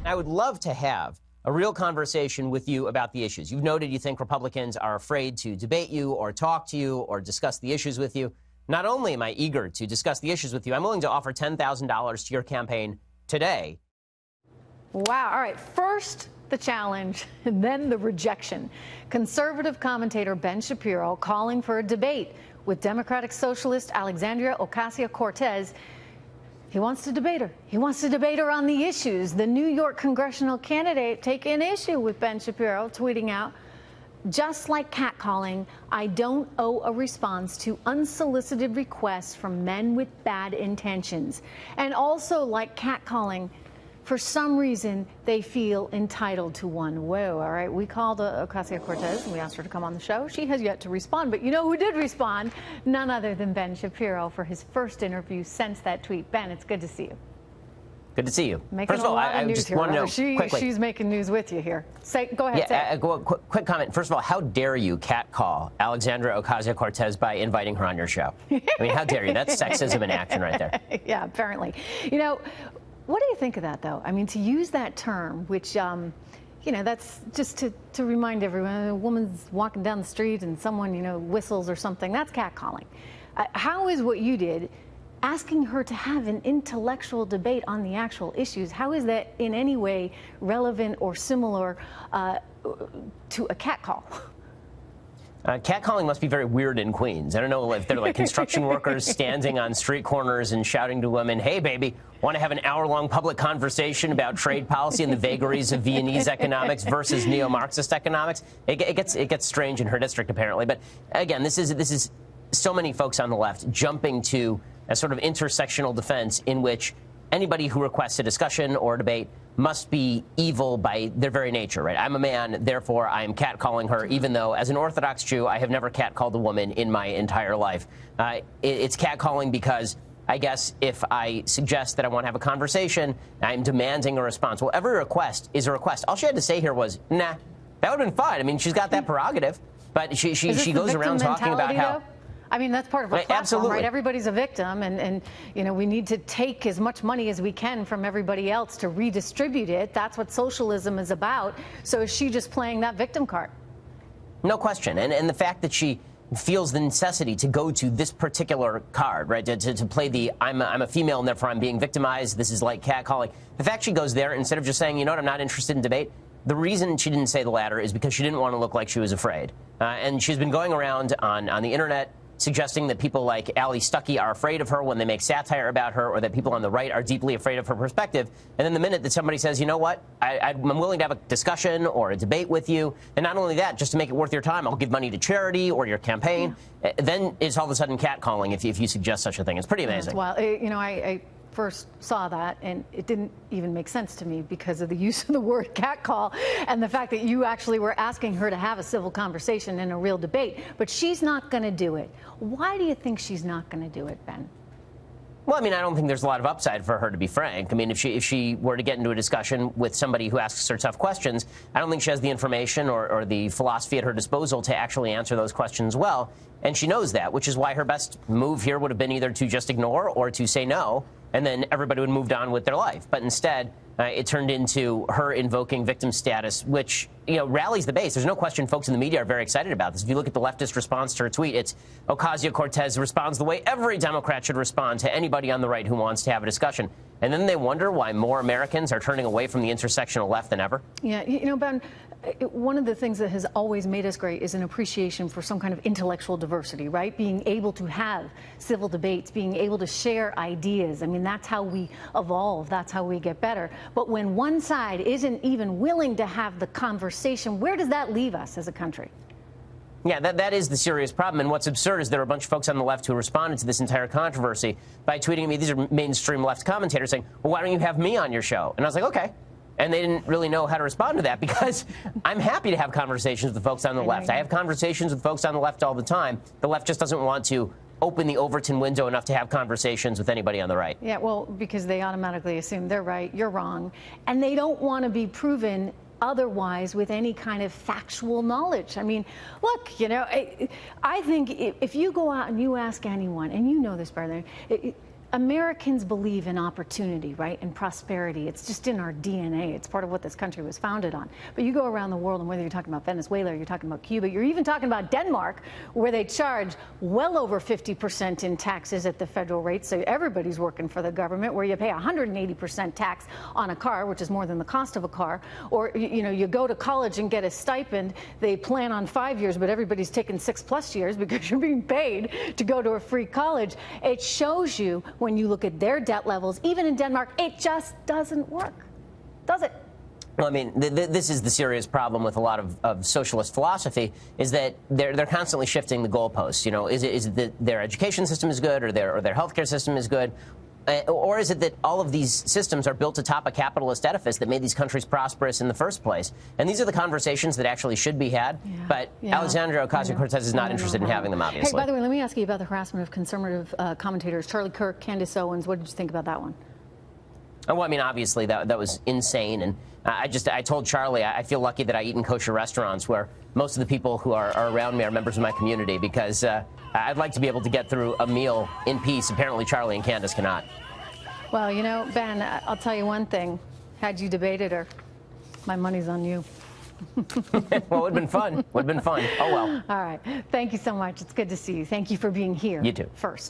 I would love to have a real conversation with you about the issues. You've noted you think Republicans are afraid to debate you or talk to you or discuss the issues with you. Not only am I eager to discuss the issues with you, I'm willing to offer $10,000 to your campaign today. Wow. All right. First, the challenge, and then the rejection. Conservative commentator Ben Shapiro calling for a debate with Democratic Socialist Alexandria Ocasio Cortez. He wants to debate her. He wants to debate her on the issues. The New York congressional candidate taking issue with Ben Shapiro, tweeting out, just like catcalling, I don't owe a response to unsolicited requests from men with bad intentions. And also, like catcalling, for some reason, they feel entitled to one. Whoa, all right. We called Ocasio Cortez and we asked her to come on the show. She has yet to respond. But you know who did respond? None other than Ben Shapiro for his first interview since that tweet. Ben, it's good to see you. Good to see you. Making First of all, I news just here. want to know quickly. She's making news with you here. Go ahead. Quick comment. First of all, how dare you catcall Alexandria Ocasio Cortez by inviting her on your show? I mean, how dare you? That's sexism in action right there. Yeah, apparently. You know, what do you think of that, though? I mean, to use that term, which, you know, that's just to remind everyone, a woman's walking down the street and someone, you know, whistles or something, that's catcalling. How is what you did, asking her to have an intellectual debate on the actual issues, how is that in any way relevant or similar to a catcall? Catcalling must be very weird in Queens. I don't know if they're like construction workers standing on street corners and shouting to women, hey, baby, want to have an hour-long public conversation about trade policy and the vagaries of Viennese economics versus neo-Marxist economics? It gets strange in her district, apparently. But again, this is so many folks on the left jumping to a sort of intersectional defense in which anybody who requests a discussion or a debate must be evil by their very nature, right? I'm a man, therefore I am catcalling her, even though as an Orthodox Jew, I have never catcalled a woman in my entire life. It's catcalling because I guess if I suggest that I want to have a conversation, I'm demanding a response. Well, every request is a request. All she had to say here was, nah, that would have been fine. I mean, she's got that prerogative, but she goes around talking about how... I mean, that's part of a platform, absolutely. Right? Everybody's a victim, and you know, we need to take as much money as we can from everybody else to redistribute it. That's what socialism is about. So is she just playing that victim card? No question. And the fact that she feels the necessity to go to this particular card, right, to play the I'm a female and therefore I'm being victimized, this is like catcalling. The fact she goes there instead of just saying, you know what, I'm not interested in debate, the reason she didn't say the latter is because she didn't want to look like she was afraid. And she's been going around on the Internet suggesting that people like Ali Stuckey are afraid of her when they make satire about her, or that people on the right are deeply afraid of her perspective. And then the minute that somebody says, you know what, I'm willing to have a discussion or a debate with you, and not only that, just to make it worth your time, I'll give money to charity or your campaign, then it's all of a sudden catcalling if you suggest such a thing. It's pretty amazing. Well, you know, I first saw that, and it didn't even make sense to me because of the use of the word catcall and the fact that you actually were asking her to have a civil conversation and a real debate. But she's not going to do it. Why do you think she's not going to do it, Ben? Well, I mean, I don't think there's a lot of upside for her, to be frank. I mean, if she were to get into a discussion with somebody who asks her tough questions, I don't think she has the information or the philosophy at her disposal to actually answer those questions well. And she knows that, which is why her best move here would have been either to just ignore or to say no, and then everybody would have moved on with their life. But instead, it turned into her invoking victim status, which, you know, rallies the base. There's no question folks in the media are very excited about this. If you look at the leftist response to her tweet, it's Ocasio Cortez responds the way every Democrat should respond to anybody on the right who wants to have a discussion. And then they wonder why more Americans are turning away from the intersectional left than ever. Yeah, you know, Ben, one of the things that has always made us great is an appreciation for some kind of intellectual diversity, right? Being able to have civil debates, being able to share ideas. I mean, that's how we evolve. That's how we get better. But when one side isn't even willing to have the conversation, where does that leave us as a country? Yeah, that is the serious problem. And what's absurd is there are a bunch of folks on the left who responded to this entire controversy by tweeting at me. These are mainstream left commentators saying, well, why don't you have me on your show? And I was like, okay. And they didn't really know how to respond to that because I'm happy to have conversations with the folks on the left. I have conversations with folks on the left all the time. The left just doesn't want to open the Overton window enough to have conversations with anybody on the right. Yeah, well, because they automatically assume they're right, you're wrong. And they don't want to be proven otherwise with any kind of factual knowledge. I mean, look, you know, I think if you go out and you ask anyone, and you know this better than Americans believe in opportunity, right, and prosperity. It's just in our DNA. It's part of what this country was founded on. But you go around the world, and whether you're talking about Venezuela, or you're talking about Cuba, you're even talking about Denmark, where they charge well over 50% in taxes at the federal rate. So everybody's working for the government, where you pay 180% tax on a car, which is more than the cost of a car. Or, you know, you go to college and get a stipend. They plan on 5 years, but everybody's taking 6+ years because you're being paid to go to a free college. It shows you, when you look at their debt levels, even in Denmark, it just doesn't work, does it? Well, I mean, this is the serious problem with a lot of socialist philosophy, is that they're constantly shifting the goalposts. You know, is it that their education system is good, or their healthcare system is good? Or is it that all of these systems are built atop a capitalist edifice that made these countries prosperous in the first place? And these are the conversations that actually should be had. Yeah. But Alexandria Ocasio-Cortez is not interested in having them, obviously. Hey, by the way, let me ask you about the harassment of conservative commentators. Charlie Kirk, Candace Owens, what did you think about that one? Oh, well, I mean, obviously, that was insane. And I told Charlie I feel lucky that I eat in kosher restaurants where most of the people who are around me are members of my community, because I'd like to be able to get through a meal in peace. Apparently, Charlie and Candace cannot. Well, you know, Ben, I'll tell you one thing. Had you debated her, my money's on you. Well, it would have been fun. Would have been fun. Oh, well. All right. Thank you so much. It's good to see you. Thank you for being here. You too. First.